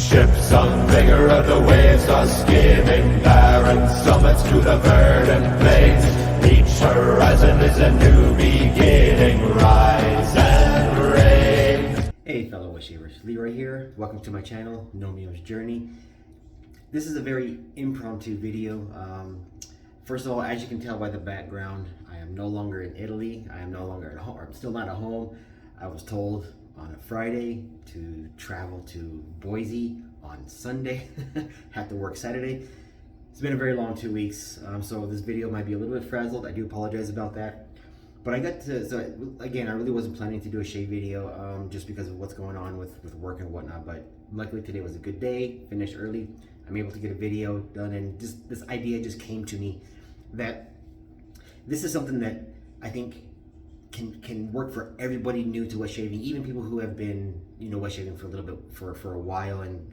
Ships sunk vigor of the waves are skimming barren summits to the verdant plains. Each horizon is a new beginning. Rise and reign. Hey fellow West Shavers, Leroy here. Welcome to my channel, Nomio's Journey. This is a very impromptu video. First of all, as you can tell by the background, I am no longer in Italy. I am no longer at home. I'm still not at home. I was told on a Friday to travel to Boise on Sunday. Had to work Saturday. It's been a very long 2 weeks, so this video might be a little bit frazzled. I do apologize about that. But I got to, so again, I really wasn't planning to do a shave video just because of what's going on with work and whatnot. But luckily today was a good day, finished early. I'm able to get a video done, and just this idea just came to me that this is something that I think can work for everybody new to wet shaving, even people who have been, wet shaving for a little bit for a while and,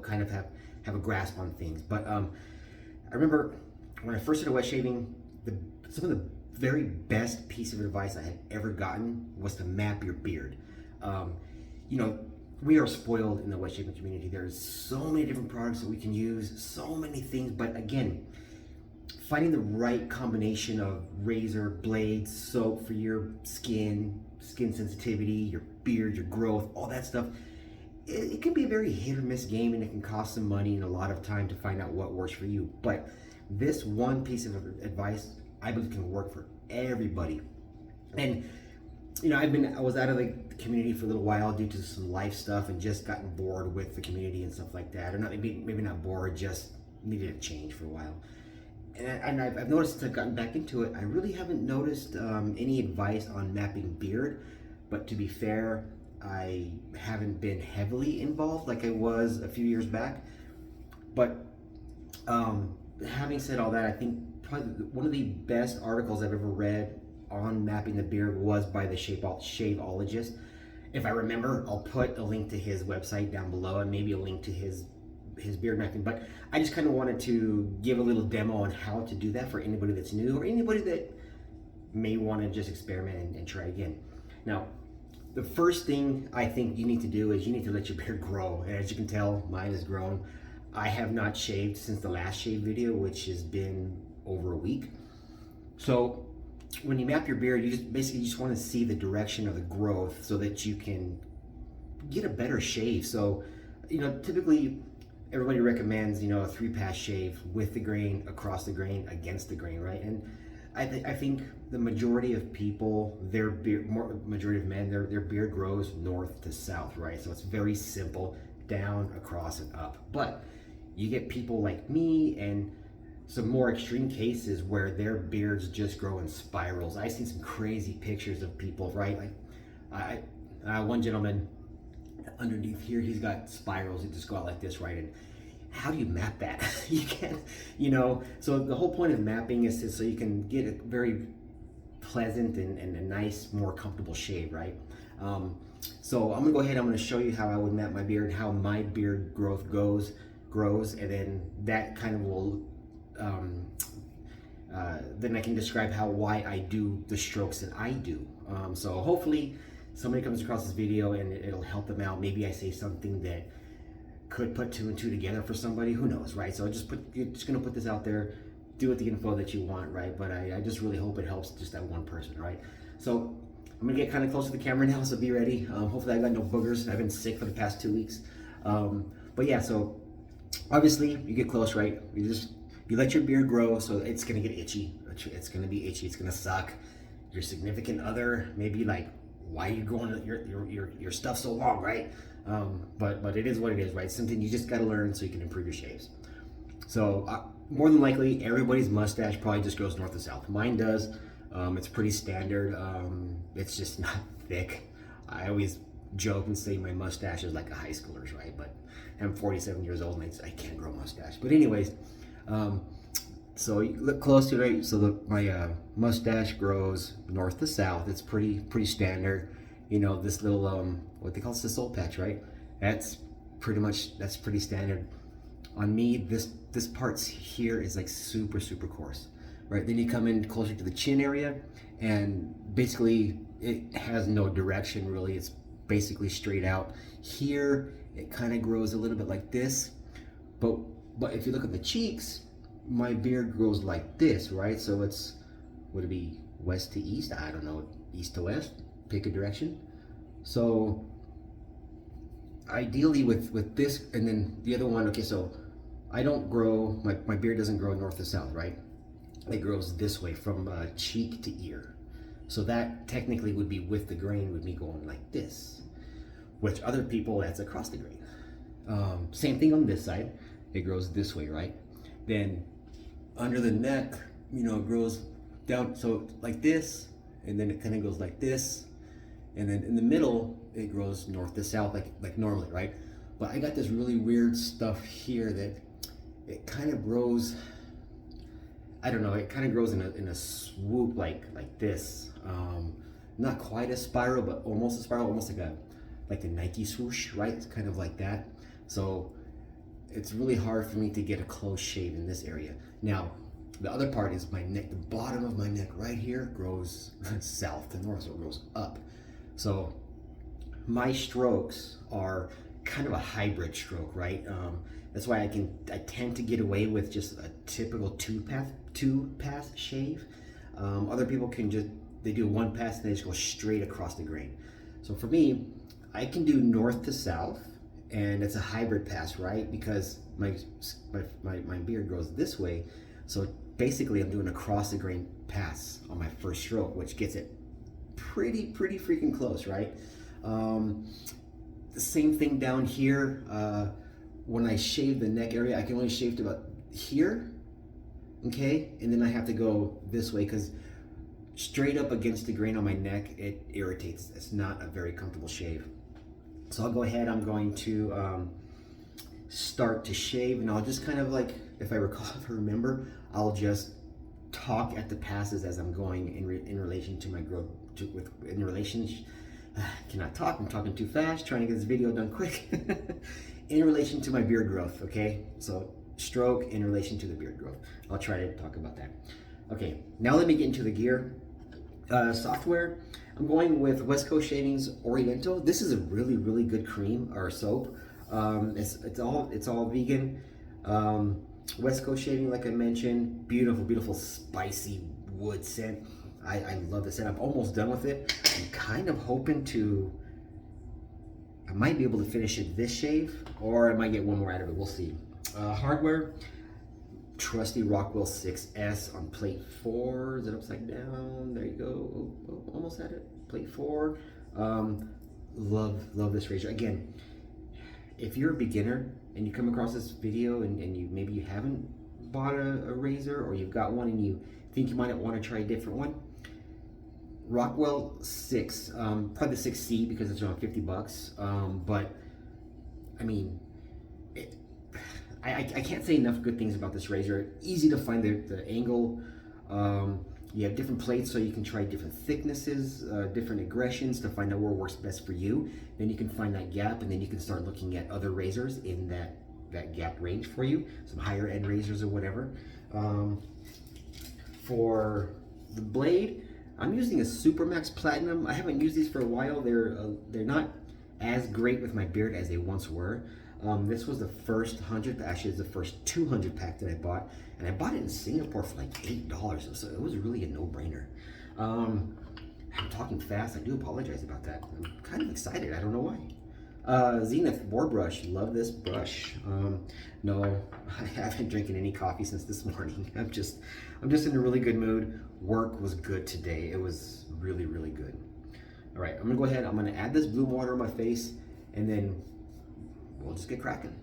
kind of have a grasp on things. But I remember when I first started wet shaving, some of the very best piece of advice I had ever gotten was to map your beard. We are spoiled in the wet shaving community. There's so many different products that we can use, so many things, but again, finding the right combination of razor, blades, soap for your skin sensitivity, your beard, your growth, all that stuff, it can be a very hit or miss game, and it can cost some money and a lot of time to find out what works for you. But this one piece of advice I believe can work for everybody. And I was out of the community for a little while due to some life stuff and just gotten bored with the community and stuff like that. Or not, maybe not bored, just needed a change for a while. And I've noticed I've gotten back into it. I really haven't noticed any advice on mapping beard, but to be fair, I haven't been heavily involved like I was a few years back. But having said all that, I think probably one of the best articles I've ever read on mapping the beard was by the Shaveologist. If I remember, I'll put a link to his website down below and maybe a link to his beard mapping. But I just kind of wanted to give a little demo on how to do that for anybody that's new or anybody that may want to just experiment and try again. Now, the first thing I think you need to do is you need to let your beard grow. And as you can tell, mine has grown. I have not shaved since the last shave video, which has been over a week. So when you map your beard, you just want to see the direction of the growth so that you can get a better shave. So, typically everybody recommends, a 3-pass shave with the grain, across the grain, against the grain, right? And I think the majority of people, majority of men, their beard grows north to south, right? So it's very simple, down, across, and up. But you get people like me and some more extreme cases where their beards just grow in spirals. I've seen some crazy pictures of people, right? Like one gentleman underneath here, he's got spirals that just go out like this, right? And how do you map that? You can't, so the whole point of mapping is so you can get a very pleasant and a nice, more comfortable shave, right? So I'm gonna go ahead, I'm gonna show you how I would map my beard, how my beard growth grows, and then that kind of will then I can describe why I do the strokes that I do. So hopefully somebody comes across this video and it'll help them out. Maybe I say something that could put 2 and 2 together for somebody. Who knows, right? So you're just gonna put this out there, do with the info that you want, right? But I just really hope it helps just that one person, right? So I'm gonna get kind of close to the camera now, so be ready. Hopefully I got no boogers. I've been sick for the past 2 weeks. But yeah, so obviously you get close, right? You let your beard grow, so it's gonna get itchy. It's gonna be itchy. It's gonna suck. Your significant other maybe like, why are you growing your stuff so long, right? But it is what it is, right? Something you just gotta learn so you can improve your shaves. So more than likely, everybody's mustache probably just grows north to south. Mine does. It's pretty standard. It's just not thick. I always joke and say my mustache is like a high schooler's, right? But I'm 47 years old and I can't grow a mustache. But anyways, so you look close to it, so my mustache grows north to south. It's pretty standard. This little what they call the soul patch, right? That's pretty standard. On me, this part here is like super coarse, right? Then you come in closer to the chin area, and basically it has no direction really. It's basically straight out. Here, it kind of grows a little bit like this, but if you look at the cheeks, my beard grows like this, right? So it's, would it be west to east? I don't know, east to west, pick a direction. So ideally with this, and then the other one, okay, so I don't grow, my beard doesn't grow north to south, right? It grows this way from cheek to ear. So that technically would be with the grain, would be going like this, which other people, that's across the grain. Same thing on this side, it grows this way, right? Then under the neck, you know, it grows down, so like this, and then it kind of goes like this, and then in the middle, it grows north to south, like normally, right? But I got this really weird stuff here that it kind of grows, I don't know, it kind of grows in a swoop like this. Not quite a spiral, but almost a spiral, almost like the Nike swoosh, right? It's kind of like that. So it's really hard for me to get a close shave in this area. Now, the other part is my neck, the bottom of my neck right here grows south to north, so it grows up. So my strokes are kind of a hybrid stroke, right? That's why I tend to get away with just a typical two pass shave. Other people can they do one pass and they just go straight across the grain. So for me, I can do north to south, and it's a hybrid pass, right? Because my beard grows this way, so basically I'm doing a across the grain pass on my first stroke, which gets it pretty freaking close, right? The same thing down here. When I shave the neck area, I can only shave to about here, okay? And then I have to go this way because straight up against the grain on my neck, it irritates. It's not a very comfortable shave. So I'll go ahead, I'm going to start to shave, and I'll just kind of like, if I remember, I'll just talk at the passes as I'm going in relation to my growth, in relation, cannot talk, I'm talking too fast, trying to get this video done quick. In relation to my beard growth, okay? So stroke in relation to the beard growth. I'll try to talk about that. Okay, now let me get into the gear. Software, I'm going with West Coast Shavings Oriental. This is a really good cream or soap. It's all vegan. West Coast Shaving, like I mentioned, beautiful spicy wood scent. I love the scent. I'm almost done with it. I'm kind of hoping I might be able to finish it this shave, or I might get one more out of it. We'll see. Hardware, trusty Rockwell 6S on plate 4. Is it upside down? There you go. Oh, almost had it. Plate 4. Love this razor. Again, if you're a beginner and you come across this video and maybe you haven't bought a razor, or you've got one and you think you might want to try a different one, Rockwell 6, probably the 6C because it's around 50 bucks. But I mean, I can't say enough good things about this razor. Easy to find the angle. You have different plates, so you can try different thicknesses, different aggressions to find out where works best for you. Then you can find that gap, and then you can start looking at other razors in that gap range for you, some higher end razors or whatever. For the blade, I'm using a Supermax Platinum. I haven't used these for a while. They're not as great with my beard as they once were. This was the first 100, actually it's the first 200 pack that I bought, and I bought it in Singapore for like $8, so it was really a no-brainer. I'm talking fast, I do apologize about that. I'm kind of excited, I don't know why. Zenith Boar Brush, love this brush. No, I haven't drinking any coffee since this morning. I'm just in a really good mood. Work was good today. It was really good. All right, I'm gonna go ahead, I'm gonna add this Bloom water on my face, and then we'll just get cracking.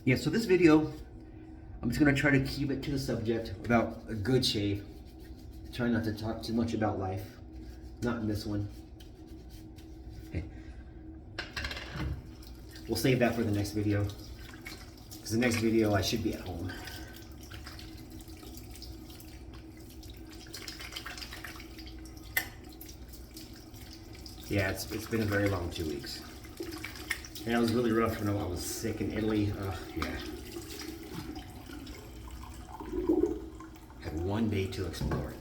Yeah, so this video, I'm just gonna try to keep it to the subject about a good shave. Try not to talk too much about life. Not in this one. Okay. We'll save that for the next video. Because the next video I should be at home. Yeah, it's been a very long 2 weeks. And it was really rough when I was sick in Italy. Yeah. Had one day to explore.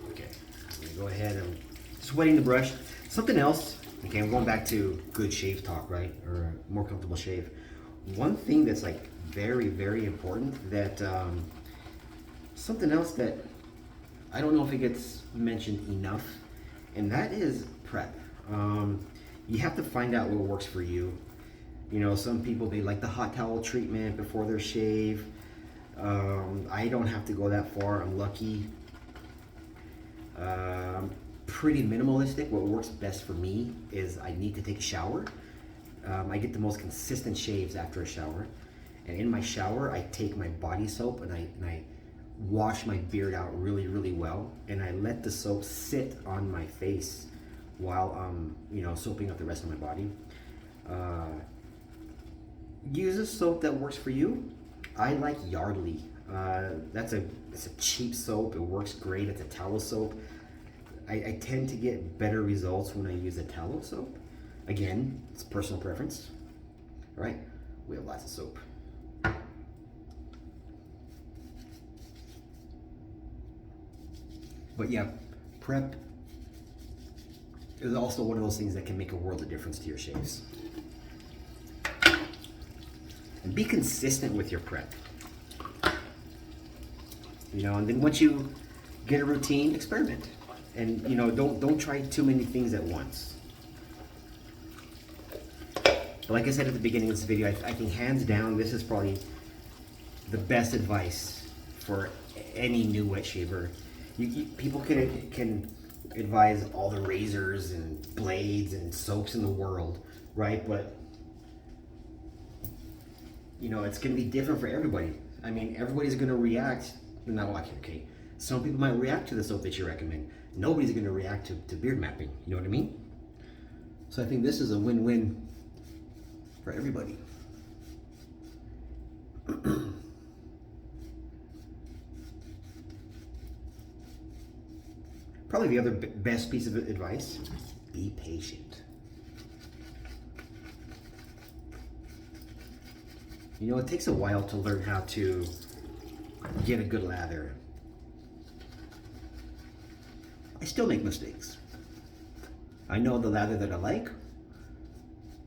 Okay, I'm gonna go ahead and just wetting the brush. Something else, okay, I'm going back to good shave talk, right? Or a more comfortable shave. One thing that's like very, very important that, something else that I don't know if it gets mentioned enough, and that is prep. You have to find out what works for you. You know, some people, they like the hot towel treatment before their shave. I don't have to go that far, I'm lucky. Pretty minimalistic. What works best for me is I need to take a shower. I get the most consistent shaves after a shower. And in my shower, I take my body soap and I wash my beard out really, really well. And I let the soap sit on my face while I'm, you know, soaping up the rest of my body. Use a soap that works for you. I like Yardley. It's a cheap soap. It works great. It's a tallow soap. I tend to get better results when I use a tallow soap. Again, it's personal preference. All right, we have lots of soap. But yeah, prep is also one of those things that can make a world of difference to your shaves. And be consistent with your prep. You know, and then once you get a routine, experiment. And you know, don't try too many things at once. But like I said at the beginning of this video, I think hands down, this is probably the best advice for any new wet shaver. People can advise all the razors and blades and soaps in the world, right? But you know, it's going to be different for everybody. I mean, everybody's going to react. Not like, okay, some people might react to the soap that you recommend. Nobody's going to react to beard mapping. You know what I mean? So I think this is a win-win for everybody. Probably the other best piece of advice, be patient. You know, it takes a while to learn how to get a good lather. I still make mistakes. I know the lather that I like,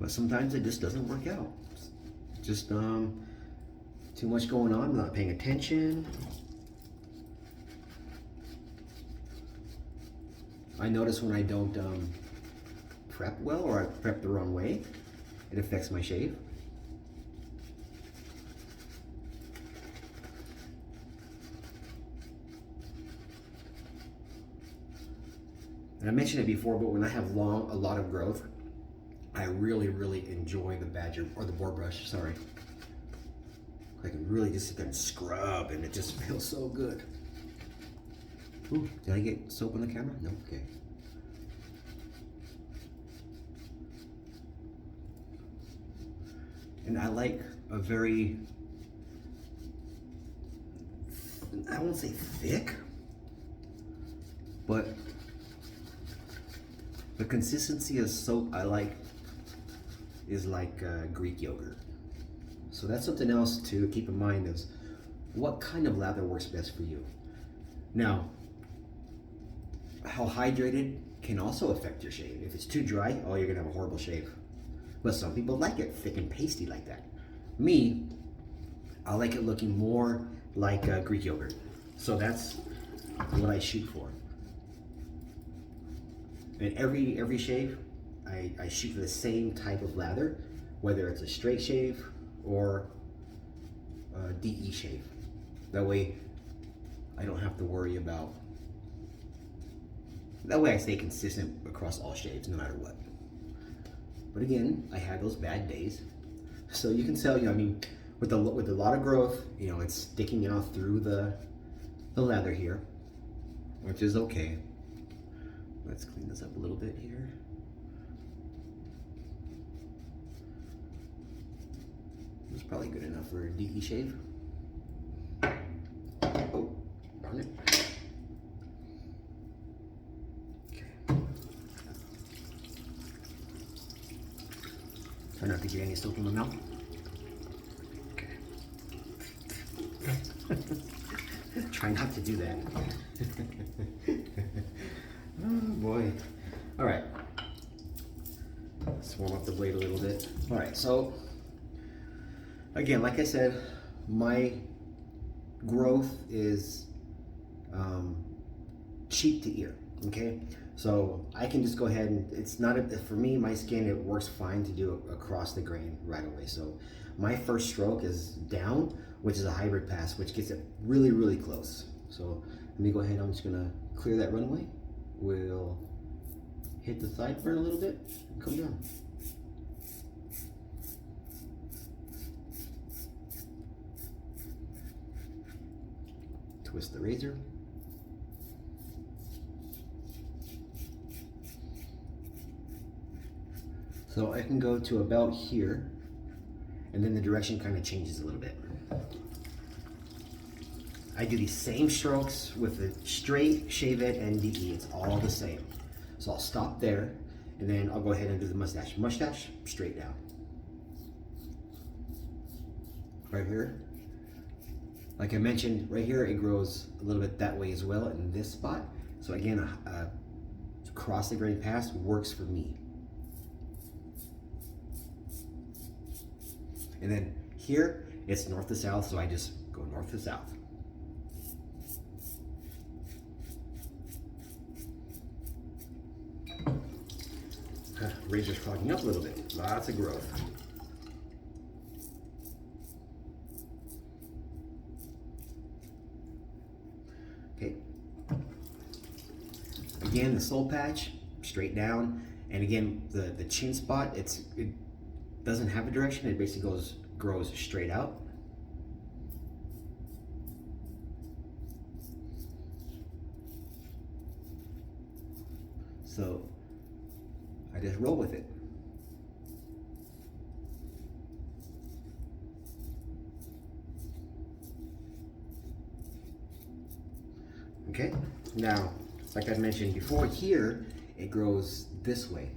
but sometimes it just doesn't work out. Just too much going on, I'm not paying attention. I notice when I don't prep well, or I prep the wrong way, it affects my shave. And I mentioned it before, but when I have a lot of growth, I really, really enjoy the Badger, or the boar brush, sorry. I can really just sit there and scrub, and it just feels so good. Ooh, did I get soap on the camera? No, okay. And I like a very, I won't say thick, but the consistency of soap I like is like Greek yogurt. So that's something else to keep in mind, is what kind of lather works best for you. Now, how hydrated can also affect your shave. If it's too dry, oh, you're gonna have a horrible shave. But some people like it thick and pasty like that. Me, I like it looking more like Greek yogurt. So that's what I shoot for. And every shave, I shoot for the same type of lather, whether it's a straight shave or a DE shave. That way, I don't have to worry about. That way, I stay consistent across all shaves, no matter what. But again, I had those bad days, so you can tell. You know, I mean, with a lot of growth, you know, it's sticking out through the lather here, which is okay. Let's clean this up a little bit here. It's probably good enough for a DE shave. Oh, darn it. Okay. Try not to get any soap in my mouth. Okay. Try not to do that. Oh boy. All right. Let's warm up the blade a little bit. All right, so again, like I said, my growth is cheek to ear, okay? So I can just go ahead and, it's not, for me, my skin, it works fine to do it across the grain right away. So my first stroke is down, which is a hybrid pass, which gets it really, really close. So let me go ahead, I'm just gonna clear that runway. We'll hit the sideburn a little bit and come down. Twist the razor. So I can go to about here, and then the direction kind of changes a little bit. I do these same strokes with the straight, shave it, and DE. It's all the same. So I'll stop there, and then I'll go ahead and do the mustache. Mustache, straight down. Right here. Like I mentioned, right here, it grows a little bit that way as well in this spot. So again, cross the grain pass works for me. And then here, it's north to south, so I just go north to south. Razor's clogging up a little bit. Lots of growth. Okay. Again, the soul patch, straight down. And again, the chin spot, it doesn't have a direction. It basically grows straight out. So I just roll with it. Okay, now, like I mentioned before, here it grows this way.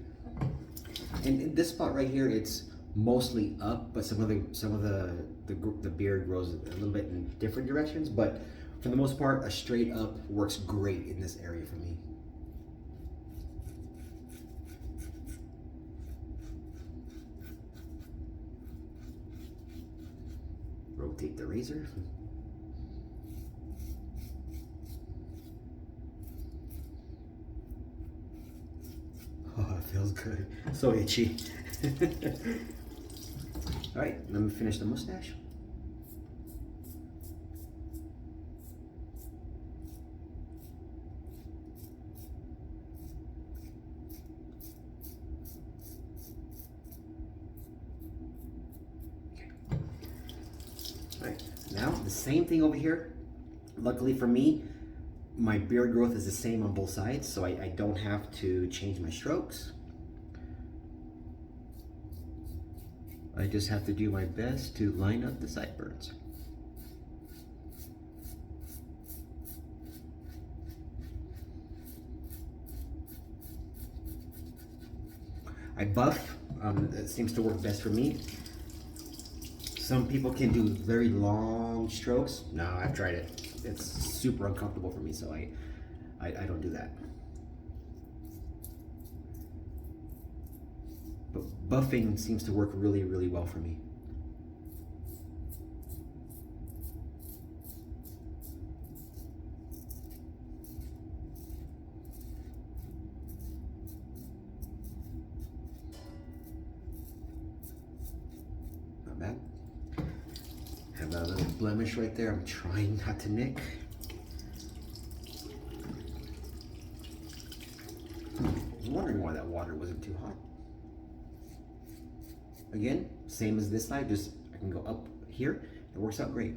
And in this spot right here, it's mostly up, but some of the beard grows a little bit in different directions. But for the most part, a straight up works great in this area for me. Rotate the razor. Oh, it feels good. So itchy. All right, let me finish the mustache. All right, now the same thing over here. Luckily for me, my beard growth is the same on both sides, so I don't have to change my strokes. I just have to do my best to line up the sideburns. I buff, it seems to work best for me. Some people can do very long strokes. No, I've tried it. It's super uncomfortable for me, so I don't do that. But buffing seems to work really, really well for me. Not bad. Have a little blemish right there. I'm trying not to nick. I was wondering why that water wasn't too hot. Again, same as this side, just I can go up here. It works out great.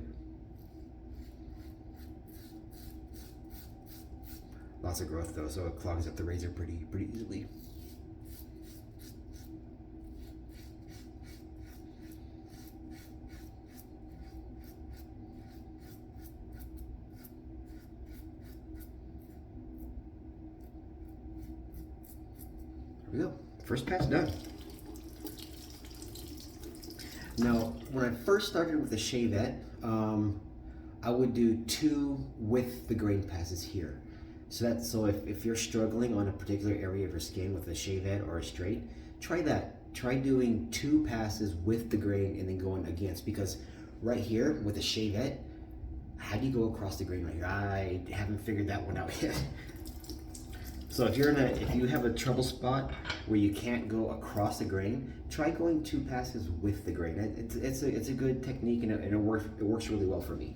Lots of growth though, so it clogs up the razor pretty easily. There we go. First pass done. Now, when I first started with the Shavette, I would do 2 with the grain passes here. So if you're struggling on a particular area of your skin with a Shavette or a straight, try that. Try doing 2 passes with the grain and then going against, because right here with a Shavette, how do you go across the grain right here? I haven't figured that one out yet. So if you have a trouble spot where you can't go across the grain, try going 2 passes with the grain. It's a good technique, and it works really well for me.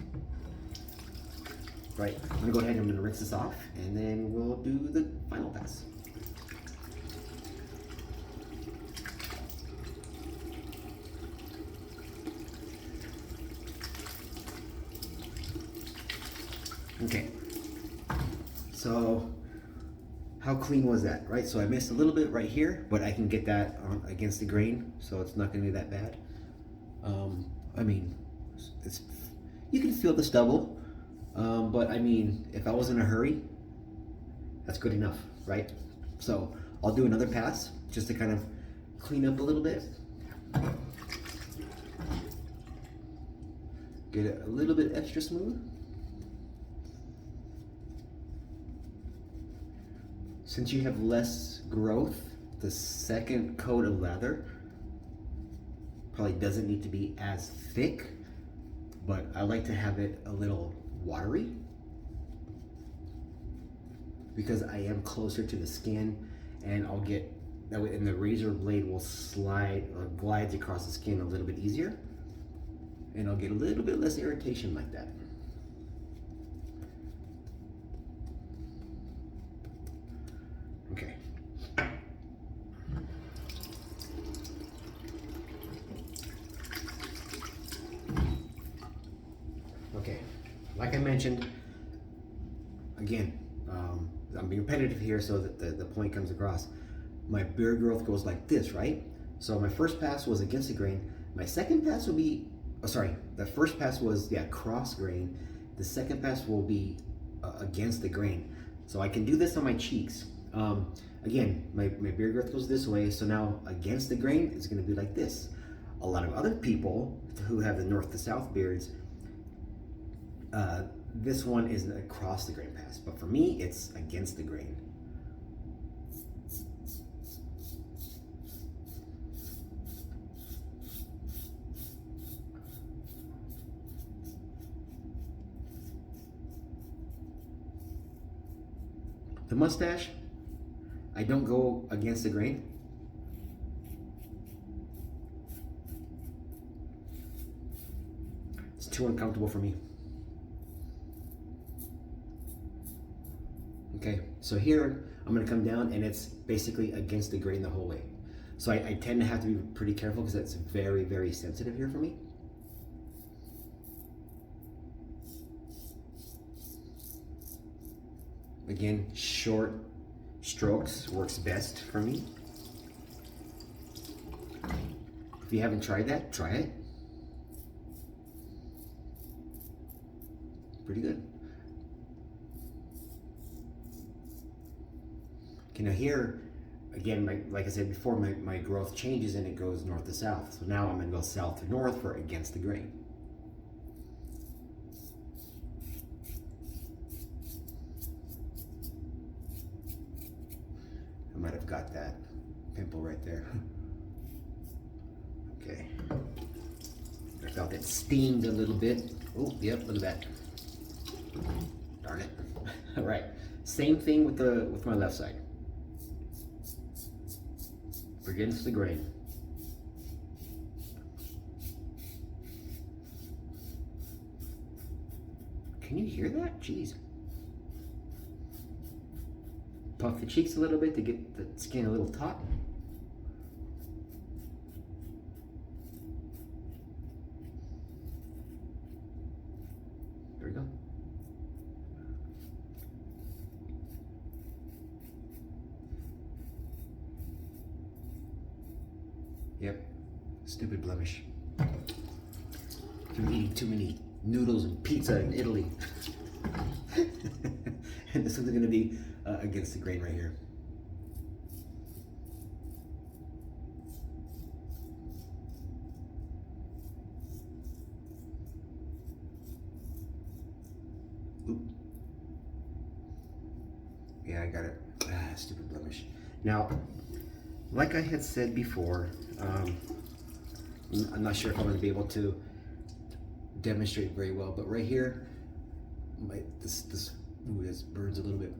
Right, I'm gonna go ahead and I'm gonna rinse this off, and then we'll do the final pass. Okay, so how clean was that, right? So I missed a little bit right here, but I can get that against the grain, so it's not gonna be that bad. I mean, you can feel the stubble, but I mean, if I was in a hurry, that's good enough, right? So I'll do another pass just to kind of clean up a little bit. Get it a little bit extra smooth. Since you have less growth, the second coat of lather probably doesn't need to be as thick, but I like to have it a little watery because I am closer to the skin, and I'll get that way, and the razor blade will slide or glides across the skin a little bit easier, and I'll get a little bit less irritation like that. Okay. Okay, like I mentioned, again, I'm being repetitive here so that the point comes across. My beard growth goes like this, right? So my first pass was against the grain. My second pass will be, the first pass was, cross grain. The second pass will be against the grain. So I can do this on my cheeks. Again, my beard growth goes this way, so now against the grain, it's gonna be like this. A lot of other people who have the north to south beards, this one is across the grain pass, but for me, it's against the grain. The mustache, I don't go against the grain. It's too uncomfortable for me. Okay, so here I'm gonna come down and it's basically against the grain the whole way. So I tend to have to be pretty careful because it's very, very sensitive here for me. Again, short strokes works best for me. If you haven't tried that, try it. Pretty good. Okay, now here, again, like I said before, my growth changes and it goes north to south. So now I'm gonna go south to north for against the grain. I might have got that pimple right there. Okay. I felt it steamed a little bit. Oh, yep, look at that. Darn it. All right, same thing with my left side. Against the grain. Can you hear that? Jeez. Puff the cheeks a little bit to get the skin a little taut. There we go. Yep, stupid blemish. From eating too many noodles and pizza in Italy. And this one's gonna be against the grain right here. Yeah, I got it. Stupid blemish. Now, like I had said before, I'm not sure if I'm going to be able to demonstrate very well, but right here, this burns a little bit.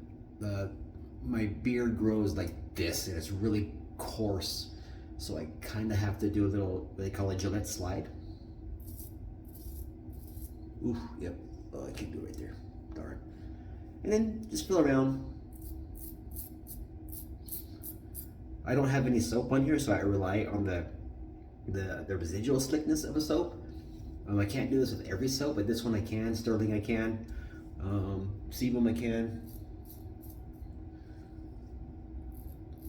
My beard grows like this, and it's really coarse, so I kind of have to do a little, what they call a Gillette slide. Ooh, yep. Oh, I can't do it right there. Darn. And then just fill around. I don't have any soap on here, so I rely on the residual slickness of a soap. I can't do this with every soap, but this one I can. Sterling I can. Sebum I can.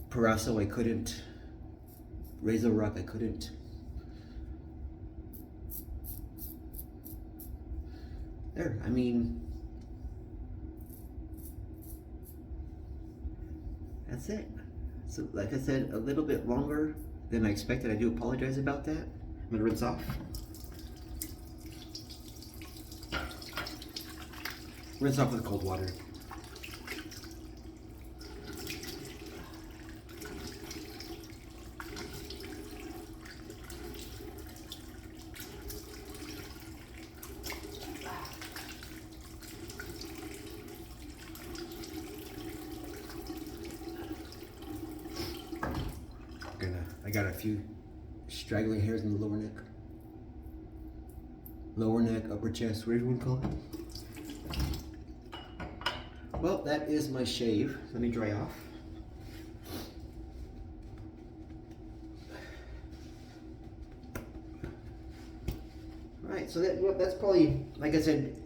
Parasso I couldn't. Razor Rock I couldn't. There, I mean, that's it. So like I said, a little bit longer than I expected. I do apologize about that. I'm gonna rinse off. Rinse off with cold water. I got a few straggling hairs in the lower neck. Lower neck, upper chest, whatever you want to call it. Well, that is my shave. Let me dry off. Alright, so that's probably, like I said,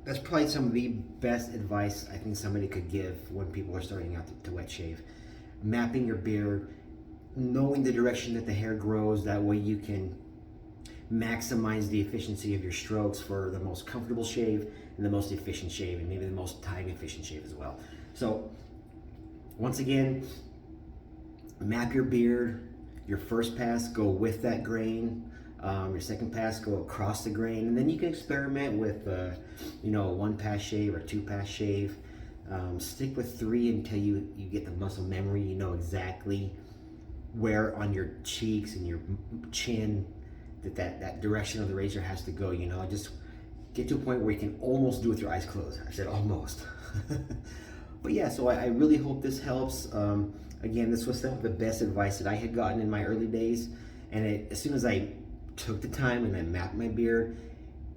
that's probably some of the best advice I think somebody could give when people are starting out to wet shave. Mapping your beard, knowing the direction that the hair grows, that way you can maximize the efficiency of your strokes for the most comfortable shave and the most efficient shave, and maybe the most time efficient shave as well. So once again, map your beard. Your first pass, go with that grain. Your second pass, go across the grain, and then you can experiment with you know, a 1-pass shave or 2-pass shave. Stick with 3 until you get the muscle memory. You know exactly where on your cheeks and your chin that direction of the razor has to go. You know, just get to a point where you can almost do it with your eyes closed. I said almost. But yeah, so I really hope this helps. Again, this was some of the best advice that I had gotten in my early days, and as soon as I took the time and I mapped my beard,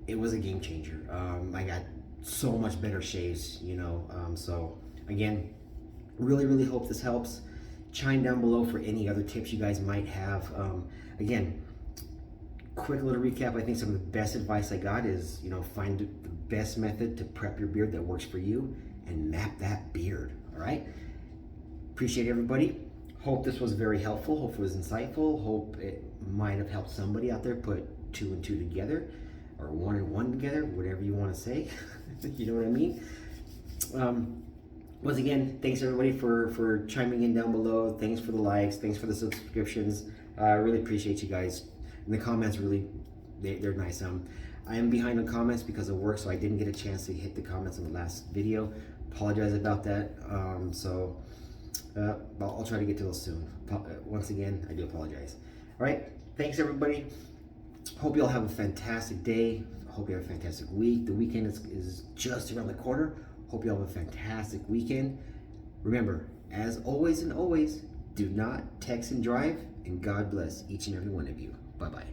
it was a game changer. I got so much better shaves, you know. So again, really hope this helps. Chime down below for any other tips you guys might have. Again, quick little recap. I think some of the best advice I got is, you know, find the best method to prep your beard that works for you and map that beard. All right. Appreciate everybody. Hope this was very helpful. Hope it was insightful. Hope it might have helped somebody out there put 2 and 2 together, or 1 and 1 together, whatever you want to say. You know what I mean? Once again, thanks everybody for chiming in down below. Thanks for the likes. Thanks for the subscriptions. I really appreciate you guys. And the comments really, they're nice. I am behind on comments because of work, so I didn't get a chance to hit the comments on the last video. Apologize about that. I'll try to get to those soon. Once again, I do apologize. All right, thanks everybody. Hope you all have a fantastic day. Hope you have a fantastic week. The weekend is just around the corner. Hope you all have a fantastic weekend. Remember, as always and always, do not text and drive, and God bless each and every one of you. Bye-bye.